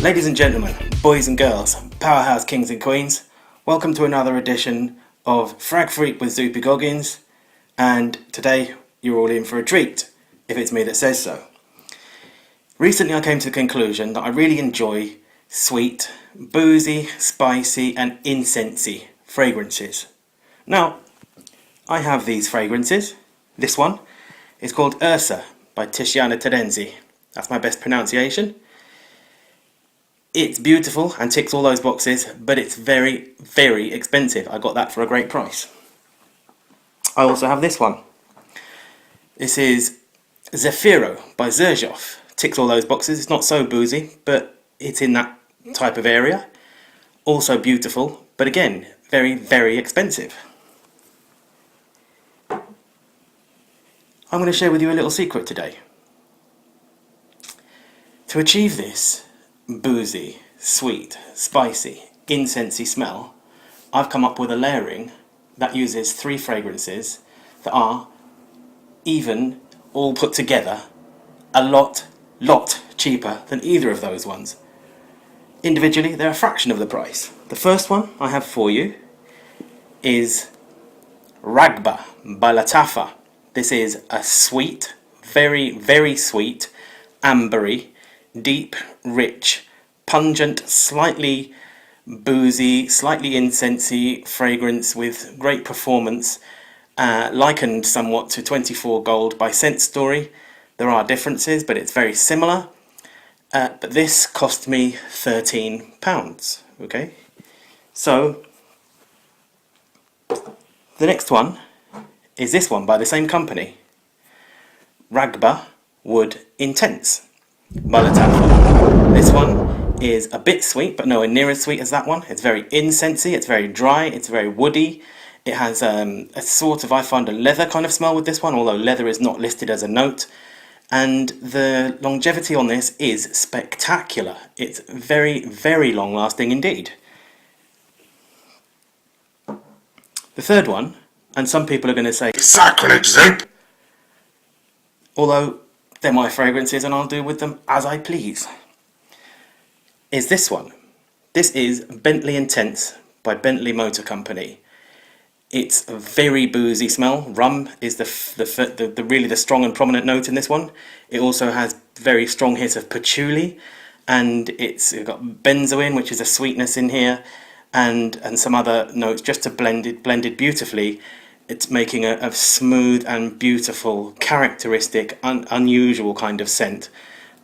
Ladies and gentlemen, boys and girls, powerhouse kings and queens, welcome to another edition of Frag Freak with Zoopy Goggins, and today you're all in for a treat, if it's me that says so. Recently I came to the conclusion that I really enjoy sweet, boozy, spicy and incensey fragrances. Now, I have these fragrances. This one is called Ursa by Tiziana Terenzi. That's my best pronunciation. It's beautiful and ticks all those boxes, but it's very, very expensive. I got that for a great price. I also have this one. This is Zefiro by Xerjoff. Ticks all those boxes. It's not so boozy, but it's in that type of area. Also beautiful, but again, very, very expensive. I'm going to share with you a little secret today. To achieve this boozy, sweet, spicy, incensey smell, I've come up with a layering that uses 3 fragrances that are, even all put together, a lot cheaper than either of those ones. Individually, they're a fraction of the price. The first one I have for you is Raghba by Lattafa. This is a sweet, very, very sweet, ambery, deep, rich, pungent, slightly boozy, slightly incensey fragrance with great performance, likened somewhat to 24 Gold by Scent Story. There are differences, but it's very similar. But this cost me £13. Okay, so the next one is this one by the same company, Raghba Wood Intense by Lattafa. This one is a bit sweet, but nowhere near as sweet as that one. It's very incensey, it's very dry, it's very woody. It has a sort of, I find, a leather kind of smell with this one, although leather is not listed as a note. And the longevity on this is spectacular. It's very, very long lasting indeed. The third one, and some people are going to say, sacrilege, Zoop! Although they're my fragrances and I'll do with them as I please, is this one. This is Bentley Intense by Bentley Motor Company. It's a very boozy smell. Rum is the really the strong and prominent note in this one. It also has very strong hits of patchouli, and it's got benzoin, which is a sweetness in here, and some other notes just to blended beautifully. It's making a smooth and beautiful, characteristic, unusual kind of scent,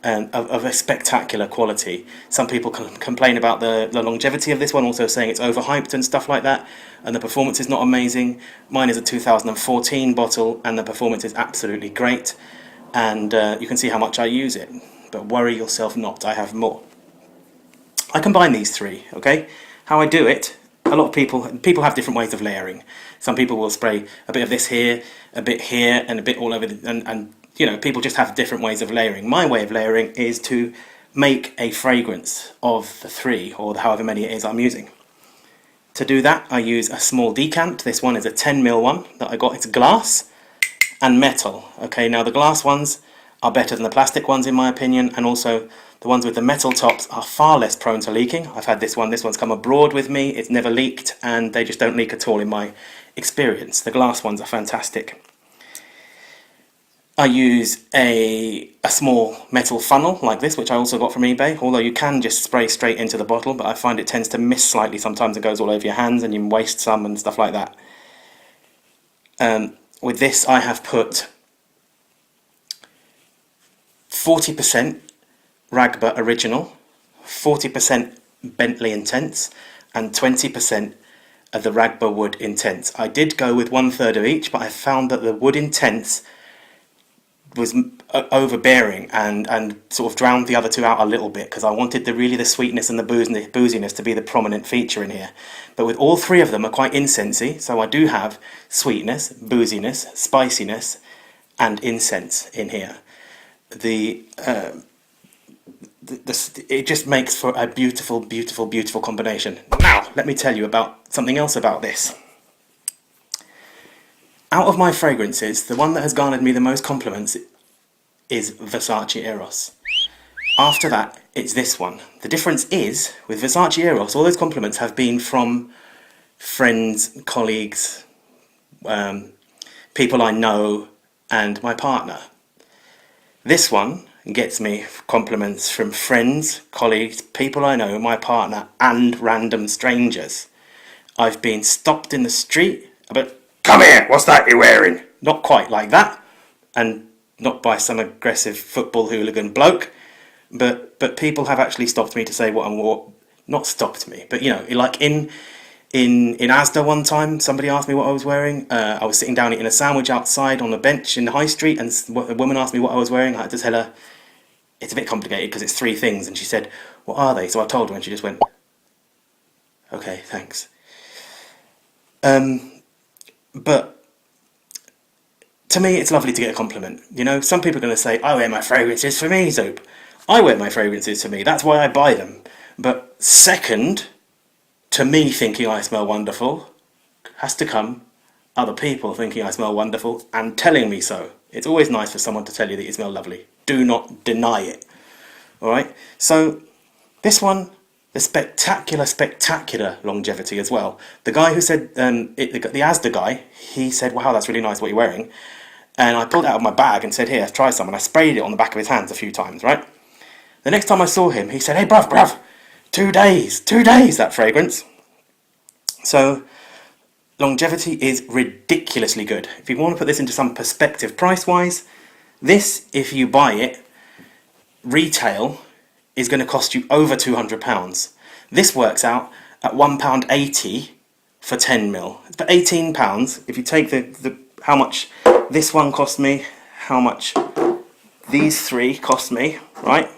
of a spectacular quality. Some people complain about the longevity of this one, also saying it's overhyped and stuff like that, and the performance is not amazing. Mine is a 2014 bottle, and the performance is absolutely great, and you can see how much I use it. But worry yourself not, I have more. I combine these 3, okay? How I do it, a lot of people have different ways of layering. Some people will spray a bit of this here, a bit here, and a bit all over, and you know, people just have different ways of layering. My way of layering is to make a fragrance of the 3, or however many it is I'm using. To do that, I use a small decant. This one is a 10ml one that I got. It's glass and metal. Okay, now the glass ones are better than the plastic ones in my opinion, and also the ones with the metal tops are far less prone to leaking. I've had this one's come abroad with me, it's never leaked, and they just don't leak at all in my experience. The glass ones are fantastic. I use a small metal funnel like this, which I also got from eBay, although you can just spray straight into the bottle, but I find it tends to miss slightly sometimes and goes all over your hands and you waste some and stuff like that. With this I have put 40% Raghba Original, 40% Bentley Intense, and 20% of the Raghba Wood Intense. I did go with 1/3 of each, but I found that the Wood Intense was overbearing and sort of drowned the other 2 out a little bit, because I wanted the sweetness and the booziness to be the prominent feature in here. But with all 3 of them are quite incensey, so I do have sweetness, booziness, spiciness, and incense in here. It just makes for a beautiful, beautiful, beautiful combination. Now, let me tell you about something else about this. Out of my fragrances, the one that has garnered me the most compliments is Versace Eros. After that, it's this one. The difference is, with Versace Eros, all those compliments have been from friends, colleagues, people I know, and my partner. This one gets me compliments from friends, colleagues, people I know, my partner, and random strangers. I've been stopped in the street, but come here, what's that you're wearing? Not quite like that, and not by some aggressive football hooligan bloke, but people have actually stopped me to say what I'm wearing. Not stopped me, but you know, like in Asda one time, somebody asked me what I was wearing. I was sitting down eating a sandwich outside on a bench in the high street, and a woman asked me what I was wearing. I had to tell her it's a bit complicated because it's 3 things, and she said, "What are they?" So I told her, and she just went, "Okay, thanks." But to me, it's lovely to get a compliment. You know, some people are going to say, "I wear my fragrances for me, Zoop." I wear my fragrances for me. That's why I buy them. But second to me thinking I smell wonderful has to come other people thinking I smell wonderful and telling me so. It's always nice for someone to tell you that you smell lovely. Do not deny it. Alright? So this one, the spectacular longevity as well. The guy who said, the Asda guy, he said, "Wow, that's really nice what you're wearing." And I pulled it out of my bag and said, "Here, try some." And I sprayed it on the back of his hands a few times, right? The next time I saw him, he said, "Hey, bruv, 2 days, that fragrance." So, longevity is ridiculously good. If you want to put this into some perspective price-wise, this, if you buy it, retail, is going to cost you over £200. This works out at £1.80 for 10ml. It's about £18. If you take the how much this one cost me, how much these 3 cost me, right?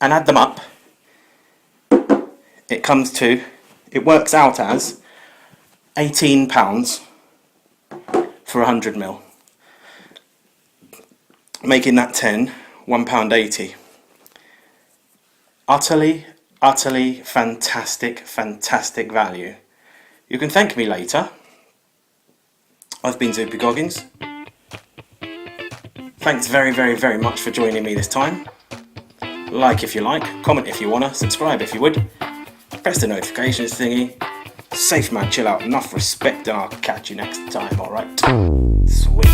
And add them up, it works out as £18 for 100ml, making that 10, £1.80. Utterly fantastic value. You can thank me later. I've been Zoopy Goggins. Thanks very much for joining me this time. Like if you like, comment if you wanna, subscribe if you would, press the notifications thingy. Safe man, chill out, enough respect, and I'll catch you next time, alright? Sweet.